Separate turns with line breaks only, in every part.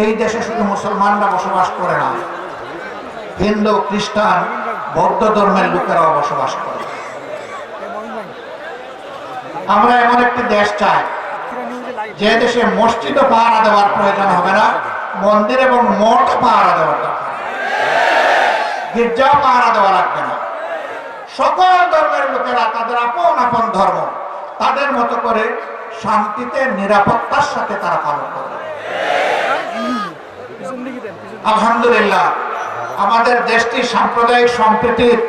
এই দেশে শুধু মুসলমানরা বসবাস করে না, হিন্দু, খ্রিস্টান, বৌদ্ধ ধর্মের লোকেরাও বসবাস করে। আমরা এমন একটি দেশ চাই যে দেশে মসজিদও পাহারা দেওয়ার প্রয়োজন হবে না, মন্দির এবং মঠ পাহারা দেওয়ার দরকার, গির্জাও পাহারা দেওয়া লাগবে না। সকল ধর্মের লোকেরা তাদের আপন আপন ধর্ম তাদের মতো করে শান্তিতে নিরাপত্তার সাথে তারা পালন করবে। আলহামদুলিল্লাহ, আমাদের দেশটি সাম্প্রদায়িক সম্প্রীতির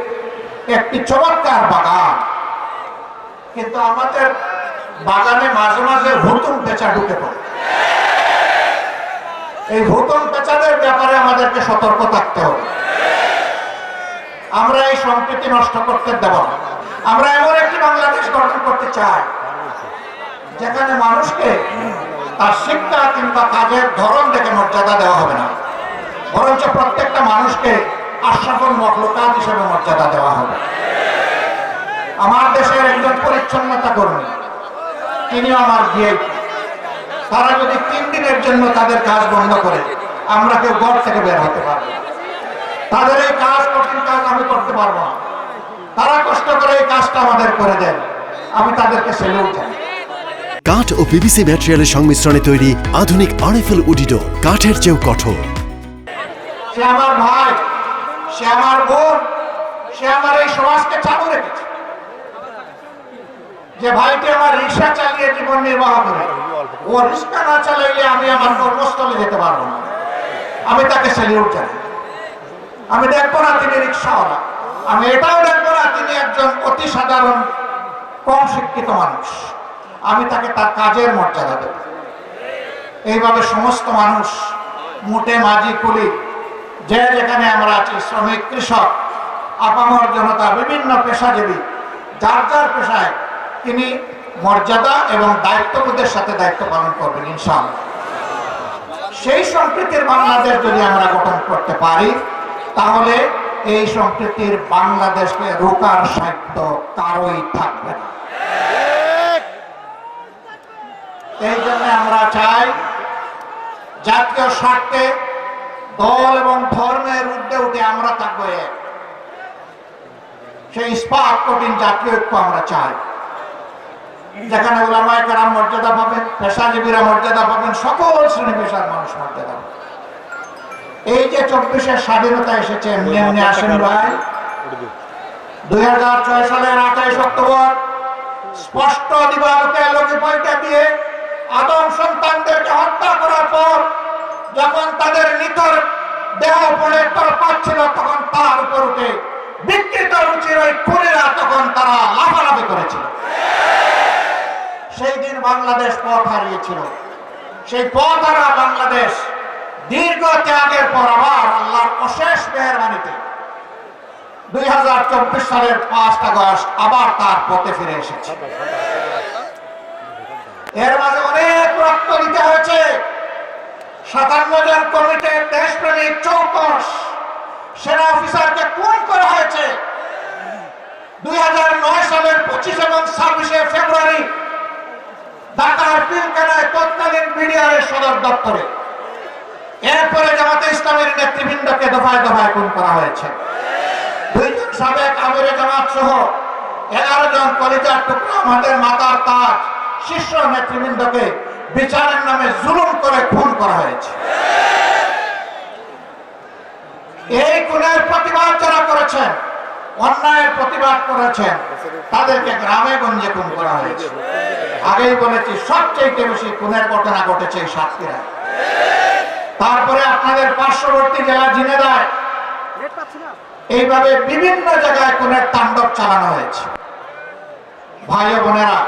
একটি চমৎকার বাগান, কিন্তু আমাদের বাগানে মাঝে মাঝে হুতুম পেঁচা ঢুকে পড়ে। এই হুতুম পেঁচাদের ব্যাপারে আমাদেরকে সতর্ক থাকতে হবে। আমরা এই সম্প্রীতি নষ্ট করতে দেব না। আমরা এমন একটি বাংলাদেশ গঠন করতে চাই যেখানে মানুষকে তার শিক্ষা কিংবা কাজের ধরন দেখে মর্যাদা দেওয়া হবে না, বরঞ্চ প্রত্যেকটা মানুষকে আশরাফুল মখলুকাত হিসেবে মর্যাদা দেওয়া হবে। আমার দেশের একজন পরিচ্ছন্নতা কর্মী, তিনিও আমার ভিআইপি। তারা যদি 3 দিনের জন্য তাদের কাজ বন্ধ করে, আমরা কেউ ঘর থেকে বের হতে পারবো। তাদের এই কাজ, কঠিন কাজ আমি করতে পারবো না। তারা কষ্ট করে এই কাজটা আমাদের করে দেন, আমি তাদেরকে সেলুট জানাই।
কাঠ ও পিভিসি ম্যাটেরিয়ালের সংমিশ্রণে তৈরি আধুনিক আরএফএল উডিডো, কাঠের চেয়েও কঠোর।
সে আমার ভাই, সে আমার বোন, সে আমার এই সমাজকে চালু রেখেছে। যে ভাইটি আমার রিক্সা চালিয়ে জীবন নির্বাহ করে, ও রিক্সা না চালাইলে আমি আমার কর্মস্থলে যেতে পারবো না, আমি তাকে সেলিউট জানাই। আমি দেখবো না তিনি রিক্সাওয়ালা, আমি এটাও দেখবো না তিনি একজন অতি সাধারণ কম শিক্ষিত মানুষ, আমি তাকে তার কাজের মর্যাদা দেব। এইভাবে সমস্ত মানুষ, মুটে মাঝি কুলি, যে যেখানে আমরা আছি, শ্রমিক, কৃষক, আপামর জনতা, বিভিন্ন পেশাজীবী, যার যার পেশায় তিনি মর্যাদা এবং দায়িত্ববোধের সাথে দায়িত্ব পালন করবেন ইনশাআল্লাহ। সেই সম্প্রীতির বাংলাদেশ যদি আমরা গঠন করতে পারি, তাহলে এই সম্প্রীতির বাংলাদেশকে রোকার সাধ্য কারোই থাকবে না। এই জন্য আমরা চাই জাতীয় স্বার্থে দল এবং ধর্মের ঊর্ধ্বে উঠে আমরা থাকবো এক। সেই ইস্পাত কঠিন জাতীয় ঐক্য আমরা চাই, যেখানে উলামায়ে কেরাম মর্যাদা পাবেন, পেশাজীবীরা মর্যাদা পাবেন, সকল শ্রেণী পেশার মানুষ মর্যাদা পাবেন। এই যে 24-এর স্বাধীনতা এসেছে এমনি এমনি আসেন ভাই। 2006 সালের 28 অক্টোবর স্পষ্ট দিবালোকে আলোকে পয়টা দিয়ে আদম সন্তানদেরকে হত্যা করার পর যখন তাদের নিথর দেহ পড়ে পাচ্ছিল, তখন তার উপর উঠে বিকৃত রুচির ওই খুনিরা তখন তারা লাফালাফি করেছিল। সেই দিন বাংলাদেশ পথ হারিয়েছিল। সেই পথ হারা বাংলাদেশ দীর্ঘ ত্যাগের পর আবার আল্লাহর অশেষ মেহেরবানিতে 2024 সালের 5 আগস্ট আবার তার পথে ফিরে এসেছে। এর মাঝে অনেক রক্ত দিতে হয়েছে। 57 জন কমিটির দেশপ্রেমিক 24 সেনা অফিসারকে খুন করা হয়েছে 2009 সালের 25 এবং 26 ফেব্রুয়ারি ঢাকার পিলখানায় তৎকালীন বিডিআরের সদর দপ্তরে। এরপরে জামাতে ইসলামের নেতৃবৃন্দকে দফায় দফায় খুন করা হয়েছে। 2 জন সাবেক আমিরে জামাত সহ 11 জন কলিজার টুকরা, আমাদের মাতার তাজ শীর্ষ নেতৃবৃন্দকে বিচারের নামে জুলুম করে খুন করা হয়েছে। এই খুনের প্রতিবাদ যারা করেছেন, অন্যায়ের প্রতিবাদ করেছেন, তাদেরকে গ্রামে গঞ্জে খুন করা হয়েছে। আগেই বলেছি, সবচেয়ে বেশি খুনের ঘটনা ঘটেছে সাতক্ষীরায়। তারপরে আপনাদের পার্শ্ববর্তী জেলা ঝিনাইদহে এইভাবে বিভিন্ন জায়গায় খুনের তাণ্ডব চালানো হয়েছে। ভাই ও বোনেরা,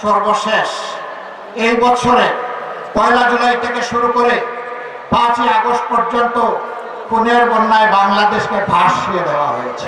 সর্বশেষ এই বছরে 1 জুলাই থেকে শুরু করে 5 আগস্ট পর্যন্ত খুনের বন্যায় বাংলাদেশকে ভাসিয়ে দেওয়া হয়েছে।